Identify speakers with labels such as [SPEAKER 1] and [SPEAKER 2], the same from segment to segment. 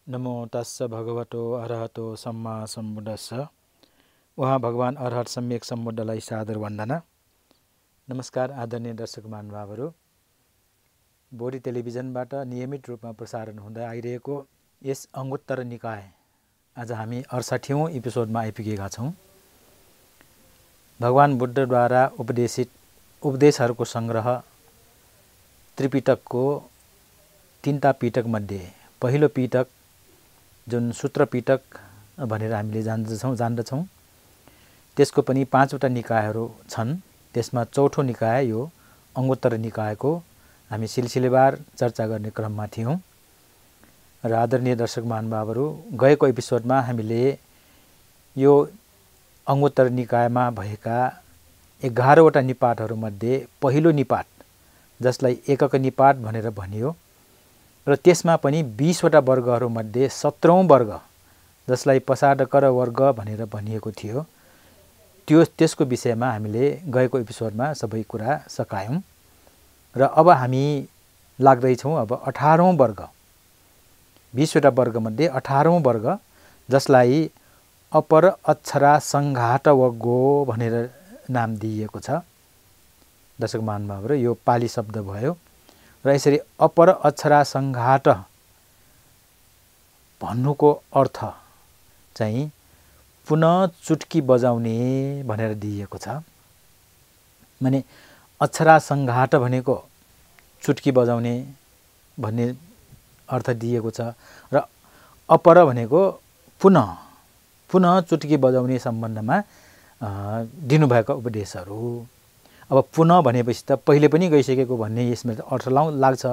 [SPEAKER 1] नमो तस्स भगवतो अरहतो सम्मा सम्बुद्धस्स। उहाँ भगवान अरहत सम्यक सम्बुद्धलाई सादर वन्दना। नमस्कार आदरणीय दर्शक महानुभावहरू, बोडी टेलिभिजनबाट नियमित रूपमा प्रसारण हुँदै आइरहेको यस अङ्गोत्तर निकाय आज हामी 68औं एपिसोडमा आइपुगेका छौँ। भगवान बुद्धद्वारा उपदेशित उपदेशहरूको सङ्ग्रह त्रिपिटकको तीनटा पिटक मध्ये पहिलो पिटक जुन सूत्र पिटक भनेर हामीले जान्दछौँ, त्यसको पनि 5वटा निकायहरू छन्। त्यसमा चौथो निकाय यो अङ्गोत्तर निकायको हामी सिलसिलेवार चर्चा गर्ने क्रममा थियौँ। र आदरणीय दर्शक महानुभावहरू, गएको एपिसोडमा हामीले यो अङ्गोत्तर निकायमा भएका 11वटा निपातहरूमध्ये पहिलो निपात, जसलाई एकक निपात भनेर भनियो, र त्यसमा पनि 20वटा वर्गहरूमध्ये 17औं वर्ग, जसलाई पसाडकर वर्ग भनेर भनिएको थियो, त्यसको विषयमा हामीले गएको एपिसोडमा सबै कुरा सकायौँ। र अब हामी लाग्दैछौँ अब 18औं वर्ग, 20वटा वर्गमध्ये 18औं वर्ग, जसलाई अपर अक्षरा सङ्घात वग्गो भनेर नाम दिइएको छ। दर्शक महानुभावहरू, यो पाली शब्द भयो र यसरी अपर अक्षरा सङ्घात भन्नुको अर्थ चाहिँ पुनः चुट्की बजाउने भनेर दिइएको छ। माने अक्षरा सङ्घात भनेको चुट्की बजाउने भन्ने अर्थ दिएको छ र अपर भनेको पुनः चुट्की बजाउने सम्बन्धमा दिनुभएका उपदेशहरू। अब पुनः भनेपछि त पहिले पनि गइसकेको भन्ने यसमा अर्थ लाग्छ।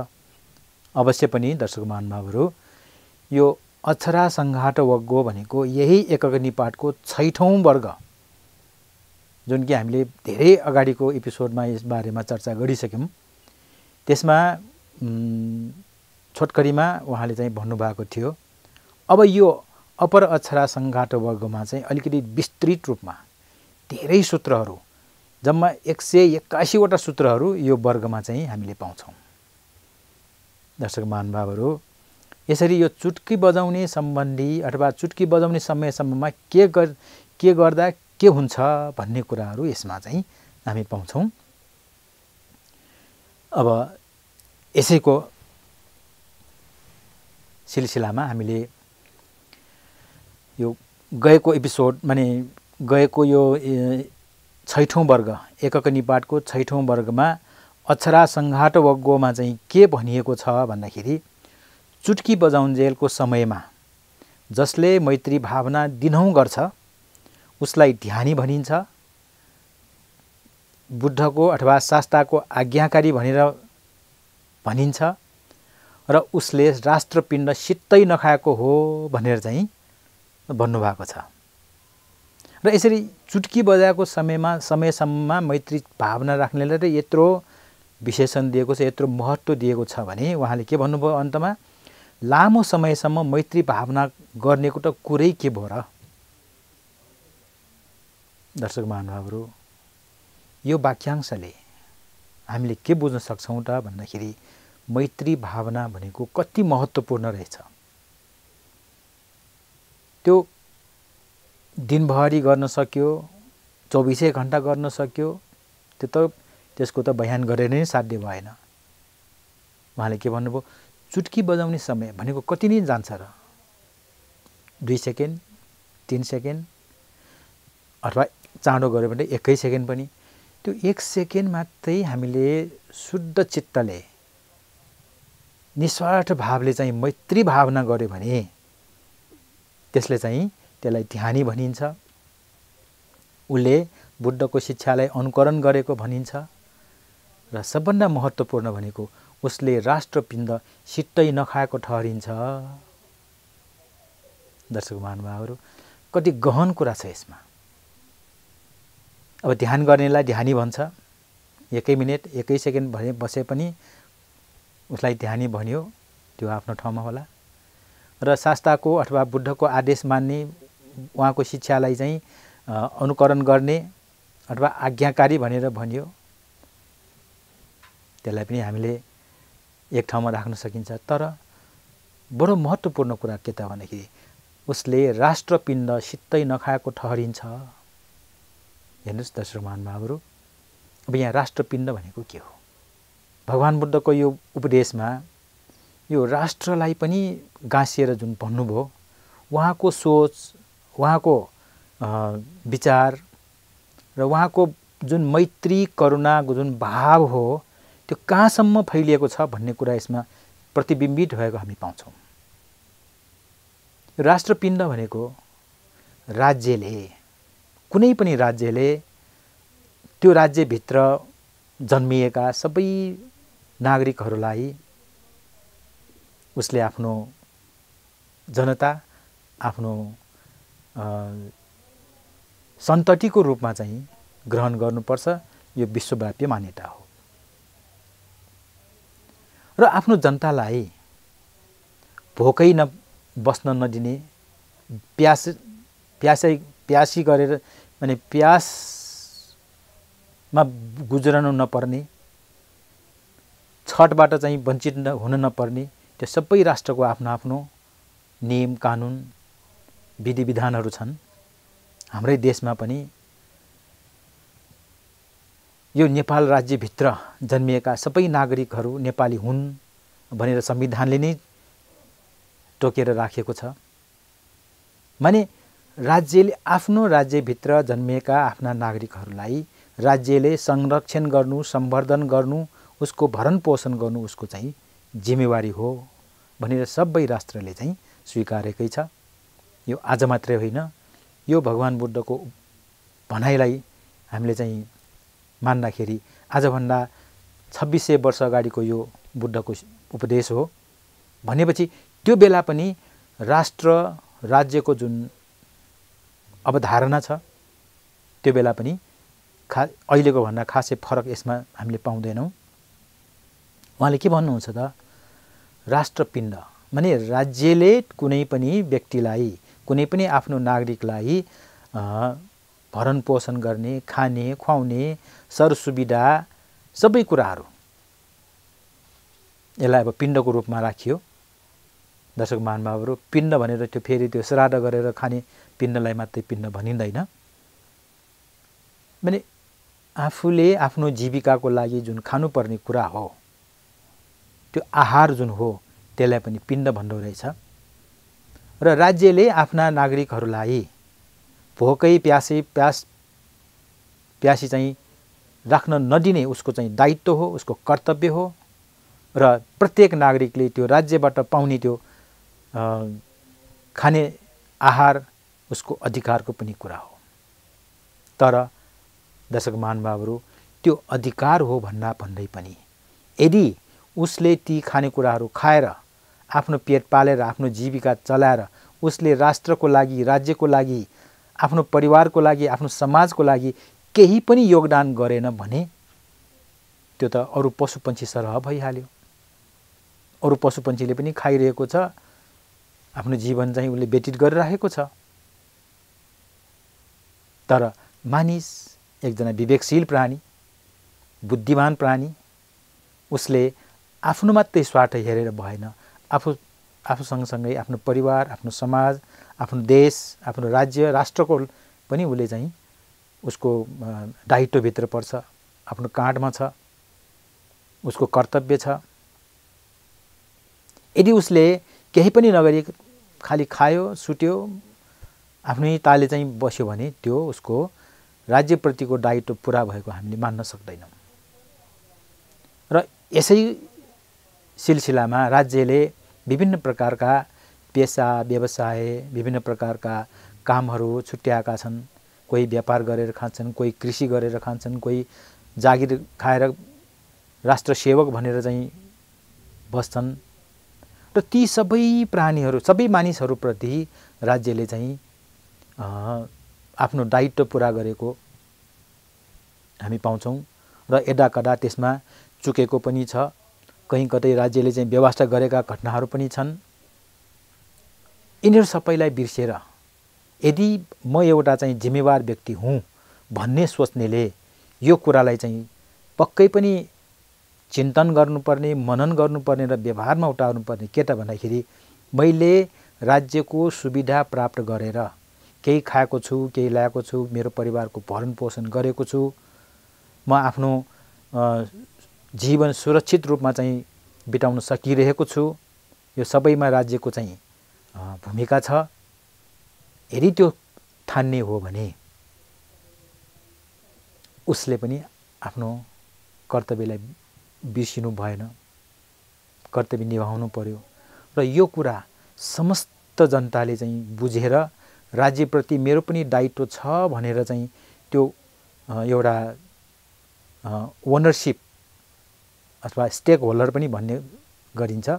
[SPEAKER 1] अवश्य पनि दर्शक महानुभावहरू, यो अक्षरा सङ्घात वग्गो भनेको यही एकक निपातको 6औं वर्ग, जुन कि हामीले धेरै अगाडिको एपिसोडमा यस बारेमा चर्चा गरिसक्यौँ। त्यसमा छोटकरीमा उहाँले चाहिँ भन्नुभएको थियो। अब यो अपर अक्षरा सङ्घात वर्गमा चाहिँ अलिकति विस्तृत रूपमा धेरै सूत्रहरू, जम्मा 181वटा सूत्रहरू यो वर्गमा चाहिँ हामीले पाउँछौँ। दर्शक महानुभावहरू, यसरी यो चुट्की बजाउने सम्बन्धी अथवा चुट्की बजाउने समयसम्ममा के गर्दा के हुन्छ भन्ने कुराहरू यसमा चाहिँ हामी पाउँछौँ। अब यसैको सिलसिलामा हामीले यो गएको एपिसोड माने गएको यो 6औं वर्ग, एकक निपातको 6औं वर्गमा अक्षरा सङ्घात वग्गोमा चाहिँ के भनिएको छ भन्दाखेरि, चुट्की बजाउन्जेलको समयमा जसले मैत्री भावना दिनहुँ गर्छ उसलाई ध्यानी भनिन्छ। बुद्धको अथवा शास्त्रको आज्ञाकारी भनेर भनिन्छ र उसले राष्ट्रपिण्ड सित्तै नखाएको हो भनेर चाहिँ भन्नुभएको छ। र यसरी चुट्की बजाएको समयसम्ममा मैत्री भावना राख्नेलाई यत्रो विशेषण दिएको छ, यत्रो महत्त्व दिएको छ भने उहाँले के भन्नुभयो अन्तमा, लामो समयसम्म मैत्री भावना गर्नेको त कुरै के भयो र। दर्शक महानुभावहरू, यो वाक्यांशले हामीले के बुझ्न सक्छौँ त भन्दाखेरि, मैत्री भावना भनेको कति महत्त्वपूर्ण रहेछ। त्यो दिनभरि गर्न सक्यो, 24 घण्टा गर्न सक्यो, त्यसको त बयान गरेर नै साध्य भएन। उहाँले के भन्नुभयो, चुट्की बजाउने समय भनेको कति नै जान्छ र, 2 सेकेन्ड, 3 सेकेन्ड, अथवा चाँडो गऱ्यो भने 1 सेकेन्ड पनि। त्यो 1 सेकेन्ड मात्रै हामीले शुद्ध चित्तले निस्वार्थ भावले चाहिँ मैत्री भावना गर्यो भने त्यसलाई ध्यानी भनिन्छ। उसले बुद्धको शिक्षालाई अनुकरण गरेको भनिन्छ। र सबभन्दा महत्त्वपूर्ण भनेको उसले राष्ट्रपिण्ड सित्तै नखाएको ठहरिन्छ। दर्शक महानुभावहरू, कति गहन कुरा छ यसमा। अब ध्यान गर्नेलाई ध्यानी भन्छ, 1 मिनेट 1 सेकेन्ड भने बसे पनि उसलाई ध्यानी भन्यो, त्यो आफ्नो ठाउँमा होला। र शास्त्रको अथवा बुद्धको आदेश मान्ने, उहाँको शिक्षालाई चाहिँ अनुकरण गर्ने अथवा आज्ञाकारी भनेर भनियो, त्यसलाई पनि हामीले एक ठाउँमा राख्न सकिन्छ। तर बडो महत्त्वपूर्ण कुरा के त भन्दाखेरि उसले राष्ट्रपिण्ड सित्तै नखाएको ठहरिन्छ। हेर्नुहोस् दर्शक महानुभावहरू, अब यहाँ राष्ट्रपिण्ड भनेको के हो? भगवान बुद्धको यो उपदेशमा यो राष्ट्रलाई पनि गाँसिएर जुन भन्नुभयो, उहाँको सोच, उहाँको विचार र उहाँको जुन मैत्री करुणाको जुन भाव हो त्यो कहाँसम्म फैलिएको छ भन्ने कुरा यसमा प्रतिबिम्बित भएको हामी पाउँछौँ। राष्ट्रपिण्ड भनेको राज्यले, कुनै पनि राज्यले त्यो राज्यभित्र जन्मिएका सबै नागरिकहरूलाई उसले आफ्नो जनता, आफ्नो सन्ततिको रूपमा चाहिँ ग्रहण गर्नुपर्छ। यो विश्वव्यापी मान्यता हो। र आफ्नो जनतालाई भोकै बस्न नदिने, प्यासी गरेर माने प्यासमा गुज्रनु नपर्ने, छठबाट चाहिँ वञ्चित हुन नपर्ने, त्यो सबै राष्ट्रको आफ्नो आफ्नो नियम कानुन विधि विधानहरू छन्। हाम्रै देशमा पनि यो नेपाल राज्यभित्र जन्मिएका सबै नागरिकहरू नेपाली हुन् भनेर संविधानले नै तोकेर राखेको छ। माने राज्यले आफ्नो राज्यभित्र जन्मिएका आफ्ना नागरिकहरूलाई राज्यले संरक्षण गर्नु, सम्वर्धन गर्नु, उसको भरण पोषण गर्नु उसको चाहिँ जिम्मेवारी हो भनेर सबै राष्ट्रले चाहिँ स्वीकारेकै छ। यो आज मात्रै होइन, यो भगवान बुद्धको भनाइलाई हामीले चाहिँ मान्दाखेरि आजभन्दा 2600 वर्ष अगाडिको यो बुद्धको उपदेश हो भनेपछि त्यो बेला पनि राष्ट्र राज्यको जुन अवधारणा छ त्यो बेला पनि अहिलेको भन्दा खासै फरक यसमा हामीले पाउँदैनौँ। उहाँले के भन्नुहुन्छ त? राष्ट्रपिण्ड माने राज्यले कुनै पनि व्यक्तिलाई, कुनै पनि आफ्नो नागरिकलाई भरण पोषण गर्ने, खाने, खुवाउने, सरसुविधा सबै कुराहरू यसलाई अब पिण्डको रूपमा राखियो। दर्शक महानुभावहरू, पिण्ड भनेर त्यो फेरि त्यो श्राद्ध गरेर खाने पिण्डलाई मात्रै पिण्ड भनिँदैन। माने आफूले आफ्नो जीविकाको लागि जुन खानुपर्ने कुरा हो, त्यो आहार जुन हो त्यसलाई पनि पिण्ड भन्दो रहेछ। र राज्यले आफ्ना नागरिकहरूलाई भोकै प्यासी चाहिँ राख्न नदिने उसको चाहिँ दायित्व हो, उसको कर्तव्य हो। र प्रत्येक नागरिकले त्यो राज्यबाट पाउने त्यो खाने आहार उसको अधिकारको पनि कुरा हो। तर दर्शक महानुभावहरू, त्यो अधिकार हो भन्दै पनि यदि उसले ती खानेकुराहरू खाएर आफ्नो पेट पालेर आफ्नो जीविका चलाएर उसले राष्ट्रको लागि, राज्यको लागि, आफ्नो परिवारको लागि, आफ्नो समाजको लागि केही पनि योगदान गरेन भने त्यो त अरू पशुपन्छी सरह भइहाल्यो। अरू पशुपन्छीले पनि खाइरहेको छ, आफ्नो जीवन चाहिँ उसले व्यतीत गरिरहेको छ। तर मानिस एकजना विवेकशील प्राणी, बुद्धिमान प्राणी, उसले आफ्नो मात्रै स्वार्थ हेरेर भएन, आफू सँगसँगै आफ्नो परिवार, आफ्नो समाज, आफ्नो देश, आफ्नो राज्य, राष्ट्रको पनि उसले चाहिँ उसको दायित्वभित्र पर्छ, आफ्नो काँधमा छ, उसको कर्तव्य छ। यदि उसले केही पनि नगरी खाली खायो, सुत्यो, आफ्नै ताले चाहिँ बस्यो भने त्यो उसको राज्यप्रतिको दायित्व पुरा भएको हामीले मान्न सक्दैनौँ। र यसै सिलसिलामा राज्यले विभिन्न प्रकारका पेसा, व्यवसाय, विभिन्न प्रकारका कामहरू छुट्याएका छन्। कोही व्यापार गरेर खान्छन्, कोही कृषि गरेर खान्छन्, कोही जागिर खाएर राष्ट्र सेवक भनेर चाहिँ बस्छन्। र ती सबै प्राणीहरू, सबै मानिसहरूप्रति राज्यले चाहिँ आफ्नो दायित्व पुरा गरेको हामी पाउँछौँ। र यदाकदा त्यसमा चुकेको पनि छ, कहीँ कतै राज्यले चाहिँ व्यवस्था गरेका घटनाहरू पनि छन्। यिनीहरू सबैलाई बिर्सेर यदि म एउटा चाहिँ जिम्मेवार व्यक्ति हुँ भन्ने सोच्नेले यो कुरालाई चाहिँ पक्कै पनि चिन्तन गर्नुपर्ने, मनन गर्नुपर्ने र व्यवहारमा उतार्नुपर्ने के त भन्दाखेरि मैले राज्यको सुविधा प्राप्त गरेर केही खाएको छु, केही ल्याएको छु, मेरो परिवारको भरण पोषण गरेको छु, म आफ्नो जीवन सुरक्षित रूपमा चाहिँ बिताउन सकिरहेको छु, यो सबैमा राज्यको चाहिँ भूमिका छ। यदि त्यो ठान्ने हो भने उसले पनि आफ्नो कर्तव्यलाई बिर्सिनु भएन, कर्तव्य निभाउनु पर्यो। र यो कुरा समस्त जनताले चाहिँ बुझेर राज्यप्रति मेरो पनि दायित्व छ भनेर चाहिँ त्यो एउटा ओनरसिप अथवा स्टेक होल्डर पनि भन्ने गरिन्छ।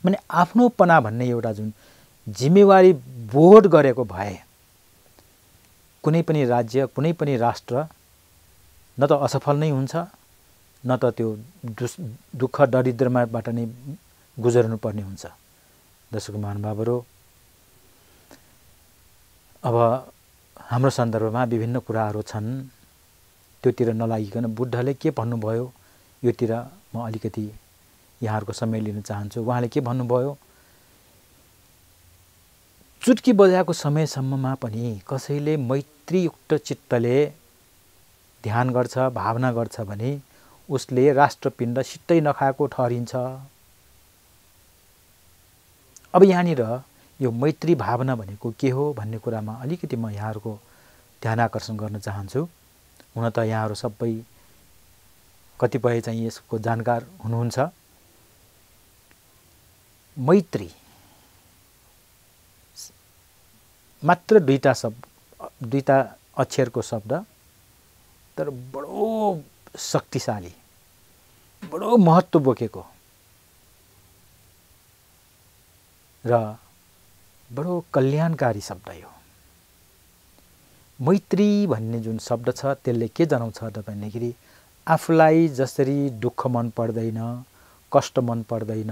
[SPEAKER 1] माने आफ्नोपना भन्ने एउटा जुन जिम्मेवारी बोध गरेको भए कुनै पनि राज्य, कुनै पनि राष्ट्र न त असफल नै हुन्छ, न त त्यो दुःख दरिद्रमाबाट नै गुजर्नु पर्ने हुन्छ। दर्शक महानुभावहरू, अब हाम्रो सन्दर्भमा विभिन्न कुराहरू छन्, त्योतिर नलागिकन बुद्धले के भन्नुभयो योतिर म अलिकति यहाँहरूको समय लिन चाहन्छु। उहाँले के भन्नुभयो, चुट्की बजाएको समयसम्ममा पनि कसैले मैत्रीयुक्त चित्तले ध्यान गर्छ, भावना गर्छ भने उसले राष्ट्रपिण्ड सित्तै नखाएको ठहरिन्छ। अब यहाँनिर यो मैत्री भावना भनेको के हो भन्ने कुरामा अलिकति म यहाँहरूको ध्यान आकर्षण गर्न चाहन्छु। हुन त यहाँहरू सबै कतिपय चाहिँ यसको जानकार हुनुहुन्छ। मैत्री मात्र दुईटा अक्षरको शब्द, तर बडो शक्तिशाली, बडो महत्त्व बोकेको र बडो कल्याणकारी शब्द यो। मैत्री भन्ने जुन शब्द छ त्यसले के जनाउँछ त भन्दाखेरि आफूलाई जसरी दुःख मन पर्दैन, कष्ट मन पर्दैन,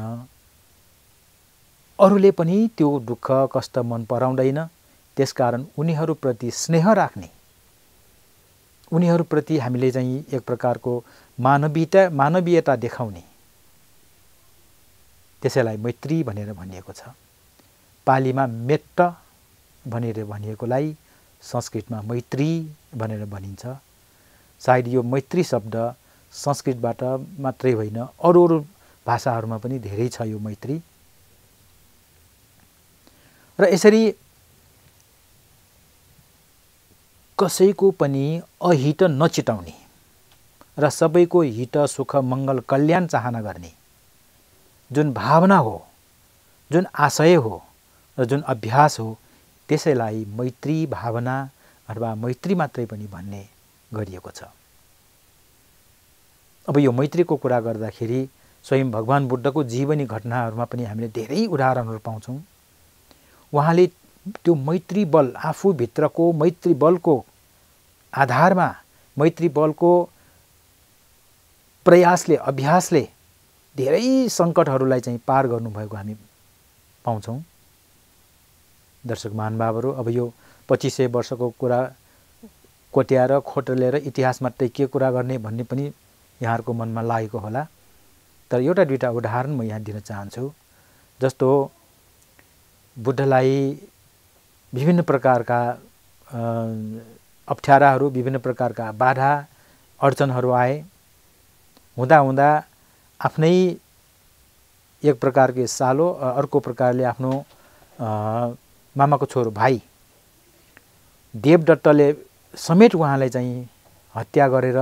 [SPEAKER 1] अरूले पनि त्यो दुःख कष्ट मन पराउँदैन, त्यसकारण उनीहरूप्रति स्नेह राख्ने, उनीहरूप्रति हामीले चाहिँ एक प्रकारको मानवीयता देखाउने, त्यसैलाई मैत्री भनेर भनिएको छ। पालीमा मेट्ट भनेर भनिएकोलाई संस्कृतमा मैत्री भनेर भनिन्छ। सायद यो मैत्री शब्द संस्कृतबाट मात्रै होइन, अरू भाषाहरूमा पनि धेरै छ यो मैत्री। र यसरी कसैको पनि अहित नचिताउने र सबैको हित, सुख, मङ्गल, कल्याण चाहना गर्ने जुन भावना हो, जुन आशय हो र जुन अभ्यास हो, त्यसैलाई मैत्री भावना अथवा मैत्री मात्रै पनि भन्ने गरिएको छ। अब यो मैत्रीको कुरा गर्दाखेरि स्वयं भगवान बुद्धको जीवनी घटनाहरूमा पनि हामीले धेरै उदाहरणहरू पाउँछौँ। उहाँले त्यो मैत्री बल, आफूभित्रको मैत्री बलको आधारमा, मैत्री बलको प्रयासले, अभ्यासले धेरै सङ्कटहरूलाई चाहिँ पार गर्नुभएको हामी पाउँछौँ। दर्शक महानुभावहरू, अब यो 2500 वर्षको कुरा कोट्याएर खोटलेर इतिहास मात्रै के कुरा गर्ने भन्ने पनि यहाँहरूको मनमा लागेको होला। तर एउटा दुईटा उदाहरण म यहाँ दिन चाहन्छु। जस्तो बुद्धलाई विभिन्न प्रकारका अप्ठ्याराहरू, विभिन्न प्रकारका बाधा अडचनहरू आए। हुँदा हुँदा आफ्नै एक प्रकारको सालो, अर्को प्रकारले आफ्नो मामाको छोरो भाइ देवदत्तले समेत उहाँलाई चाहिँ हत्या गरेर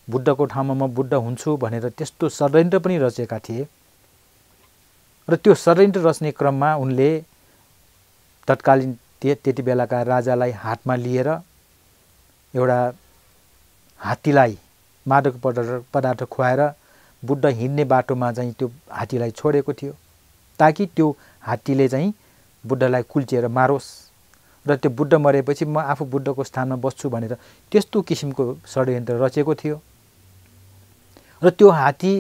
[SPEAKER 1] बुद्धको ठाउँमा म बुद्ध हुन्छु भनेर त्यस्तो षड्यन्त्र पनि रचेका थिए। र त्यो षड्यन्त्र रच्ने क्रममा उनले तत्कालीन त्यति बेलाका राजालाई हातमा लिएर एउटा हात्तीलाई मादक पदार्थ खुवाएर बुद्ध हिँड्ने बाटोमा चाहिँ त्यो हात्तीलाई छोडेको थियो, ताकि त्यो हात्तीले चाहिँ बुद्धलाई कुल्चिएर मारोस् र त्यो बुद्ध मरेपछि म आफू बुद्धको स्थानमा बस्छु भनेर त्यस्तो किसिमको षड्यन्त्र रचेको थियो। र त्यो हात्ती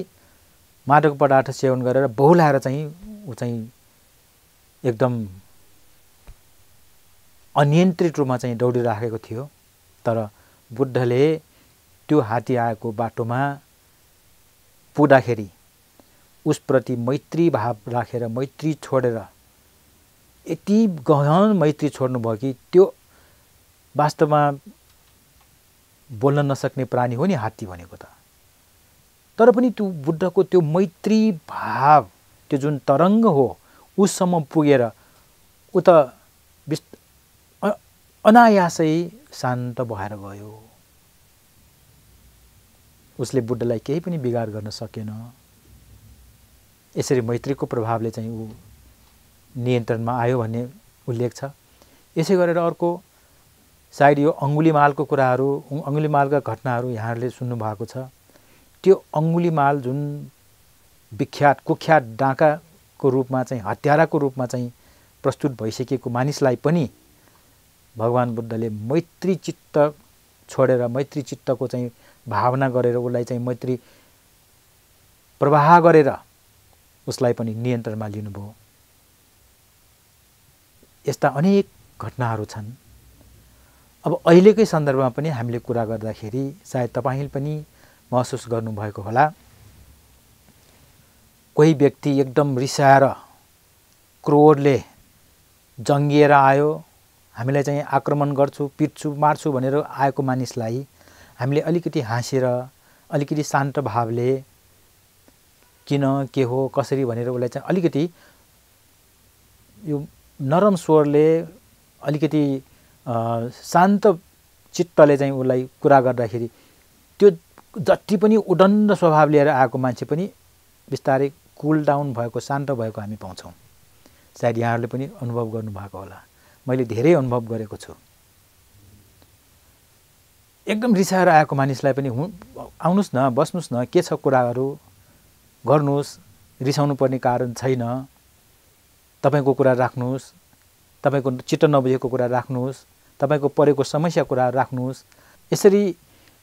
[SPEAKER 1] मादक पदार्थ सेवन गरेर बहुलाएर चाहिँ ऊ चाहिँ एकदम अनियन्त्रित रूपमा चाहिँ दौडिराखेको थियो। तर बुद्धले त्यो हात्ती आएको बाटोमा पुग्दाखेरि उसप्रति मैत्री भाव राखेर मैत्री छोडेर यति गहन मैत्री छोड्नुभयो कि त्यो वास्तवमा बोल्न नसक्ने प्राणी हो नि हात्ती भनेको त। तर पनि त्यो बुद्धको त्यो मैत्री भाव त्यो जुन तरङ्ग हो उससम्म पुगेर उ त अनायासै शान्त भएर गयो। उसले बुद्धलाई केही पनि बिगार गर्न सकेन। यसरी मैत्रीको प्रभावले चाहिँ ऊ नियन्त्रणमा आयो भन्ने उल्लेख छ। यसै गरेर अर्को सायद यो अङ्गुलीमालको कुराहरू, अङ्गुलीमालका घटनाहरू यहाँहरूले सुन्नु भएको छ। त्यो अङ्गुलीमाल जुन विख्यात कुख्यात डाँकाको रूपमा चाहिँ हत्याराको रूपमा चाहिँ प्रस्तुत भइसकेको मानिसलाई पनि भगवान बुद्धले मैत्री चित्त छोडेर मैत्री चित्तको चाहिँ भावना गरेर उसलाई चाहिँ मैत्री प्रवाह गरेर उसलाई पनि नियन्त्रणमा लिनुभयो। यस्ता अनेक घटनाहरू छन्। अब अहिलेकै सन्दर्भमा पनि हामीले कुरा गर्दाखेरि सायद तपाईले पनि महसुस गर्नुभएको होला, कोही व्यक्ति एकदम रिसाएर क्रोधले जङ्गिएर आयो, हामीलाई चाहिँ आक्रमण गर्छु पिट्छु मार्छु भनेर आएको मानिसलाई हामीले अलिकति हाँसेर अलिकति शान्त भावले किन के हो कसरी भनेर उसलाई चाहिँ अलिकति यो नरम स्वरले अलिकति शान्त चित्तले चाहिँ उसलाई कुरा गर्दाखेरि त्यो जति पनि उदण्ड स्वभाव लिएर आएको मान्छे पनि बिस्तारै कुल डाउन भएको शान्त भएको हामी पाउँछौँ। सायद यहाँहरूले पनि अनुभव गर्नुभएको होला, मैले धेरै अनुभव गरेको छु। एकदम रिसाएर आएको मानिसलाई पनि आउनुस् न बस्नुस् न के छ कुराहरू गर्नुस्, रिसाउनु पर्ने कारण छैन, तपाईको कुरा राख्नुस्, तपाईको चित्त नबुझेको कुरा राख्नुस्, तपाईको परेको समस्या कुरा राख्नुस्। यसरी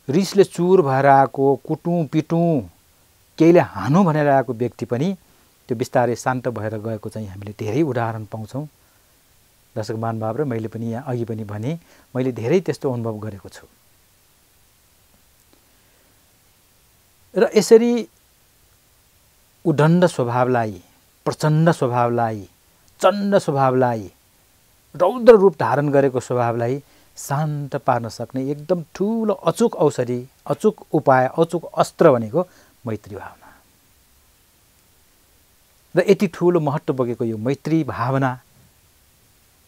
[SPEAKER 1] रिसले चुर भएर आएको कुटौँ पिटौँ केहीले हानु भनेर आएको व्यक्ति पनि त्यो बिस्तारै शान्त भएर गएको चाहिँ हामीले धेरै उदाहरण पाउँछौँ। दर्शक महानुभाव र मैले पनि यहाँ अघि पनि भने मैले धेरै त्यस्तो अनुभव गरेको छु। र यसरी उदण्ड स्वभावलाई, प्रचण्ड स्वभावलाई, चण्ड स्वभावलाई, रौद्र रूप धारण गरेको स्वभावलाई शान्त पार्न सक्ने एकदम ठुलो अचूक औषधि, अचूक उपाय, अचूक अस्त्र भनेको मैत्री भावना। र यति ठुलो महत्त्व बोकेको यो मैत्री भावना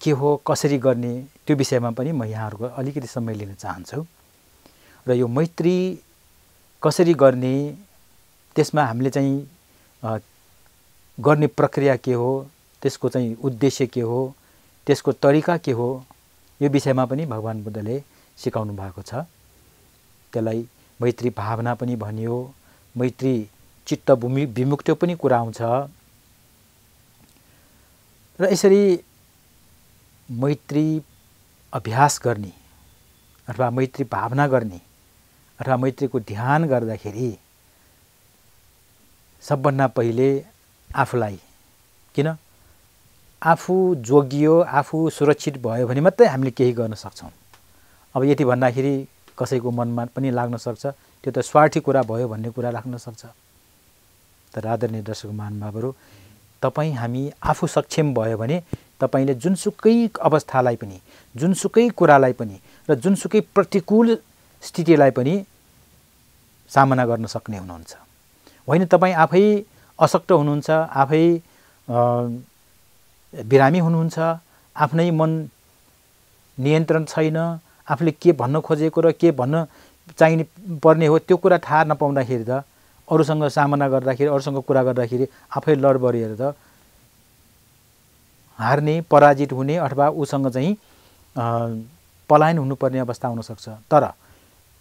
[SPEAKER 1] के हो, कसरी गर्ने, त्यो विषयमा पनि म यहाँहरूको अलिकति समय लिन चाहन्छु। र यो मैत्री कसरी गर्ने, त्यसमा हामीले चाहिँ गर्ने प्रक्रिया के हो, त्यसको चाहिँ उद्देश्य के हो, त्यसको तरिका के हो, यो विषयमा पनि भगवान बुद्धले सिकाउनु भएको छ। त्यसलाई मैत्री भावना पनि भनियो, मैत्री चित्त विमुक्ति पनि कुरा आउँछ। र यसरी मैत्री अभ्यास गर्ने अथवा मैत्री भावना गर्ने अथवा मैत्रीको ध्यान गर्दाखेरि सबभन्दा पहिले आफूलाई, किन आफू जोगियो, आफू सुरक्षित भयो भने मात्रै हामीले केही गर्न सक्छौँ। अब यति भन्दाखेरि कसैको मनमा पनि लाग्न सक्छ त्यो त स्वार्थी कुरा भयो भन्ने कुरा राख्न सक्छ। तर आदरणीय दर्शक महानुभावहरू, तपाईँ हामी आफू सक्षम भयो भने तपाईले जुनसुकै अवस्थालाई पनि, जुनसुकै कुरालाई पनि र जुनसुकै प्रतिकूल स्थितिलाई पनि सामना गर्न सक्ने हुनुहुन्छ। होइन तपाईँ आफै अशक्त हुनुहुन्छ, आफै बिरामी हुनुहुन्छ, आफ्नै मन नियन्त्रण छैन, आफूले के भन्न खोजेको र के भन्न चाहिने पर्ने हो त्यो कुरा थाहा नपाउँदाखेरि त अरूसँग सामना गर्दाखेरि, अरूसँग कुरा गर्दाखेरि आफै लडबडिएर त हार्ने, पराजित हुने अथवा उसँग चाहिँ पलायन हुनुपर्ने अवस्था हुन सक्छ। तर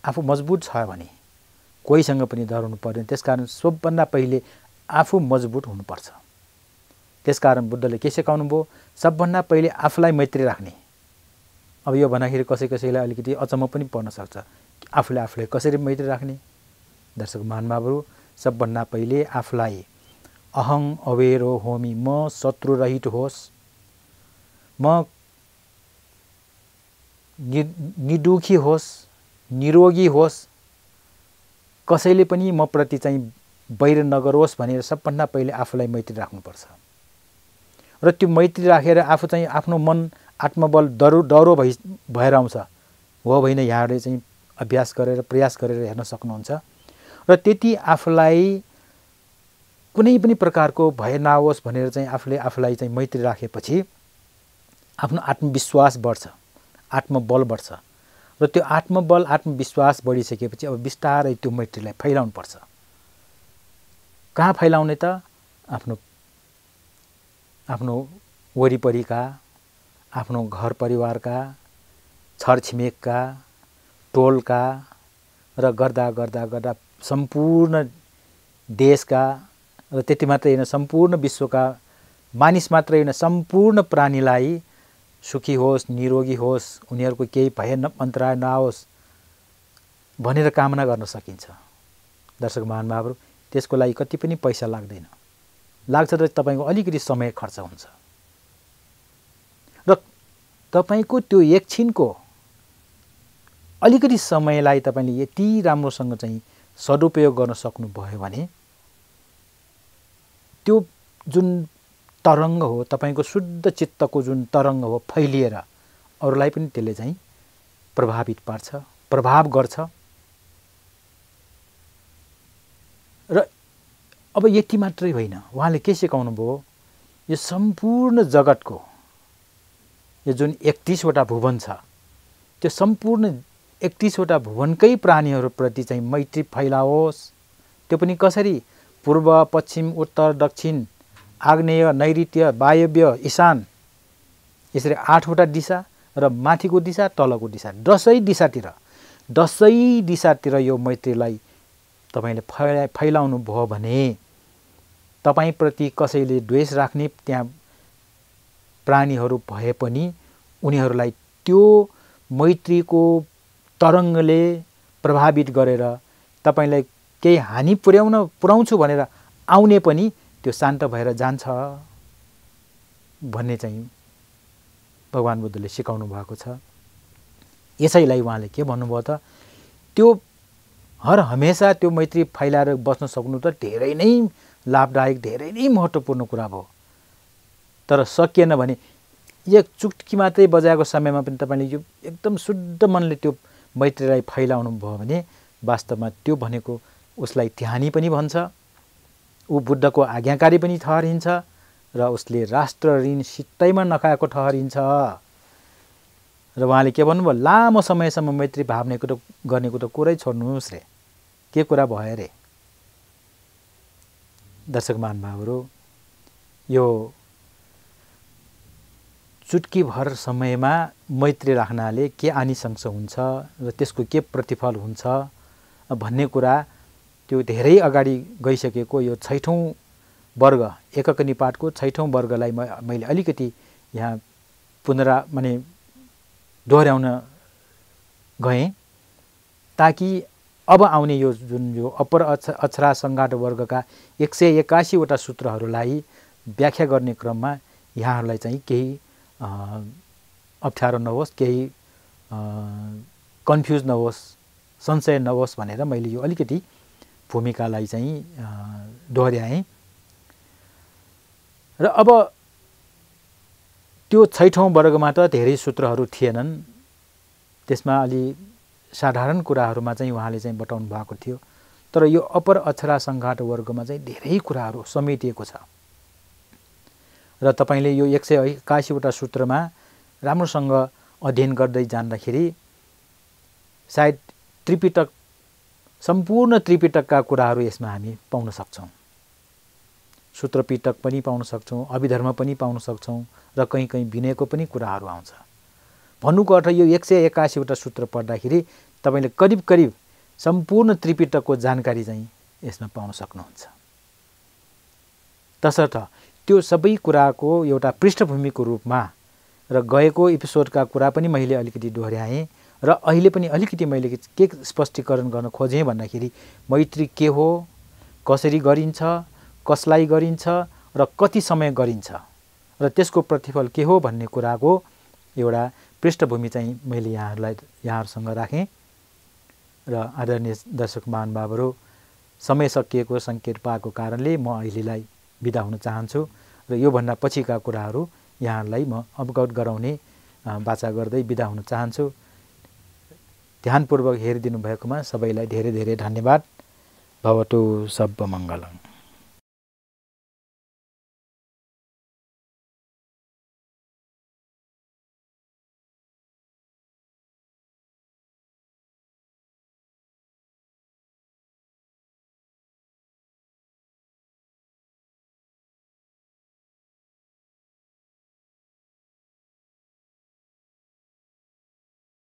[SPEAKER 1] आफू मजबुत छ भने कोहीसँग पनि डराउनु पर्दैन। त्यसकारण सबभन्दा पहिले आफू मजबुत हुनुपर्छ। त्यसकारण बुद्धले के सिकाउनु भयो, सबभन्दा पहिले आफूलाई मैत्री राख्ने। अब यो भन्दाखेरि कसैलाई अलिकति अचम्म पनि पर्न सक्छ, आफूले आफूलाई कसरी मैत्री राख्ने। दर्शक महानुभावहरू, सबभन्दा पहिले आफूलाई अहं अवेरो होमी, म शत्रु रहित होस्, म निदुखी होस्, निरोगी होस्, कसैले पनि म प्रति चाहिँ वैर नगरोस् भनेर सबभन्दा पहिले आफूलाई मैत्री राख्नुपर्छ। र त्यो मैत्री राखेर आफू चाहिँ आफ्नो मन आत्मबल डरो भएर आउँछ। हो होइन, यहाँहरूले चाहिँ अभ्यास गरेर प्रयास गरेर हेर्न सक्नुहुन्छ। र त्यति आफूलाई कुनै पनि प्रकारको भय नहोस् भनेर चाहिँ आफूलाई चाहिँ मैत्री राखेपछि आफ्नो आत्मविश्वास बढ्छ, आत्मबल बढ्छ। र त्यो आत्मबल आत्मविश्वास बढिसकेपछि अब बिस्तारै त्यो मैत्रीलाई फैलाउनु पर्छ। कहाँ फैलाउने त? आफ्नो वरिपरिका, आफ्नो घर परिवारका, छरछिमेकका, टोलका र गर्दा सम्पूर्ण देशका, र त्यति मात्रै होइन सम्पूर्ण विश्वका मानिस मात्रै होइन सम्पूर्ण प्राणीलाई सुखी होस्, निरोगी होस्, उनीहरूको केही भय अन्तराय नआओस् भनेर कामना गर्न सकिन्छ। दर्शक महानुभावहरू, त्यसको लागि कति पनि पैसा लाग्दैन। लाग्छ त तपाईँको अलिकति समय खर्च हुन्छ। र तपाईँको त्यो एकछिनको अलिकति समयलाई तपाईँले यति राम्रोसँग चाहिँ सदुपयोग गर्न सक्नुभयो भने त्यो जुन तरङ्ग हो, तपाईँको शुद्ध चित्तको जुन तरङ्ग हो, फैलिएर अरूलाई पनि त्यसले चाहिँ प्रभावित पार्छ, प्रभाव गर्छ। र अब यति मात्रै होइन, उहाँले के सिकाउनु भयो? यो सम्पूर्ण जगतको यो जुन 31वटा भुवन छ, त्यो सम्पूर्ण 31वटा भुवनकै प्राणीहरूप्रति चाहिँ मैत्री फैलाओस्। त्यो पनि कसरी? पूर्व, पश्चिम, उत्तर, दक्षिण, आग्नेय, नैऋत्य, वायव्य, ईशान, यसरी 8वटा दिशा र माथिको दिशा, तलको दिशा, दसैँ दिशातिर यो मैत्रीलाई तपाईँले फैलाउनु भयो भने तपाईँप्रति कसैले द्वेष राख्ने त्यहाँ प्राणीहरू भए पनि उनीहरूलाई त्यो मैत्रीको तरङ्गले प्रभावित गरेर तपाईँलाई केही हानि पुर्याउँछु भनेर आउने पनि त्यो शान्त भएर जान्छ भन्ने चाहिँ भगवान बुद्धले सिकाउनु भएको छ। यसैलाई उहाँले के भन्नुभयो त? त्यो हर हमेशा त्यो मैत्री फैलाएर बस्न सक्नु त धेरै नै लाभदायक, धेरै नै महत्त्वपूर्ण कुरा भयो। तर सकिएन भने एक चुटकी मात्रै बजाएको समयमा पनि तपाईँले यो एकदम शुद्ध मनले त्यो मैत्रीलाई फैलाउनु भयो भने वास्तवमा त्यो भनेको उसलाई ध्यानी पनि भन्छ, ऊ बुद्धको आज्ञाकारी पनि ठहरिन्छ र उसले राष्ट्र ऋण सित्तैमा नखाएको ठहरिन्छ। र उहाँले के भन्नुभयो? लामो समयसम्म मैत्री भावनेको गर्नेको त कुरै छोड्नुहोस् रे, के कुरा भयो रे? दर्शक महानुभावहरू, यो चुटकी भर समयमा मैत्री राख्नाले के आनिसंस हुन्छ र त्यसको के प्रतिफल हुन्छ भन्ने कुरा त्यो धेरै अगाडि गइसकेको यो 6औं वर्ग एकक निपातको 6औं वर्गलाई मैले अलिकति यहाँ दोहोऱ्याउन गएँ ताकि अब आउने यो जुन यो अपर अक्षरा संघात वर्गका 181वटा सूत्रहरूलाई व्याख्या गर्ने क्रममा यहाँहरूलाई चाहिँ केही अप्ठ्यारो नहोस्, केही कन्फ्युज नहोस्, संशय नहोस् भनेर मैले यो अलिकति भूमिकालाई चाहिँ दोहोऱ्याएँ। र अब त्यो 6औं वर्गमा त धेरै सूत्रहरू थिएनन्, त्यसमा अलि साधारण कुराहरूमा चाहिँ उहाँले चाहिँ बताउनु भएको थियो। तर यो अपर अक्षरा संघात वर्गमा चाहिँ धेरै कुराहरू समेटिएको छ र तपाईले यो 181वटा सूत्रमा राम्रोसँग अध्ययन गर्दै जाँदाखेरि सायद त्रिपिटक सम्पूर्ण त्रिपिटकका कुराहरू यसमा हामी पाउन सक्छौं। सूत्र पिटक पनि पाउन सक्छौं, अभिधर्म पनि पाउन सक्छौं र कहीं विनयको पनि कुराहरू आउँछ। भन्नुको अर्थ यो 181वटा सूत्र पढ्दाखेरि तपाईले करिब सम्पूर्ण त्रिपिटकको जानकारी चाहिँ यसमा पाउन सक्नुहुन्छ। तसर्थ त्यो सबै कुराको एउटा पृष्ठभूमिको रूपमा र गएको एपिसोडका कुरा पनि मैले अलिकति दोहोऱ्याएँ र अहिले पनि अलिकति मैले के स्पष्टीकरण गर्न खोजेँ भन्दाखेरि मैत्री के हो, कसरी गरिन्छ, कसलाई गरिन्छ र कति समय गरिन्छ र त्यसको प्रतिफल के हो भन्ने कुराको एउटा पृष्ठभूमि चाहिँ मैले यहाँहरूसँग राखेँ। र आदरणीय दर्शक महानुभावहरू, समय सकिएको सङ्केत पाएको कारणले म अहिलेलाई बिदा हुन चाहन्छु र योभन्दा पछिका कुराहरू यहाँहरूलाई म अवगत गराउने वाचा गर्दै बिदा हुन चाहन्छु। ध्यानपूर्वक हेरिदिनु भएकोमा सबैलाई धेरै धेरै धन्यवाद। भवतु सर्वमङ्गलम्।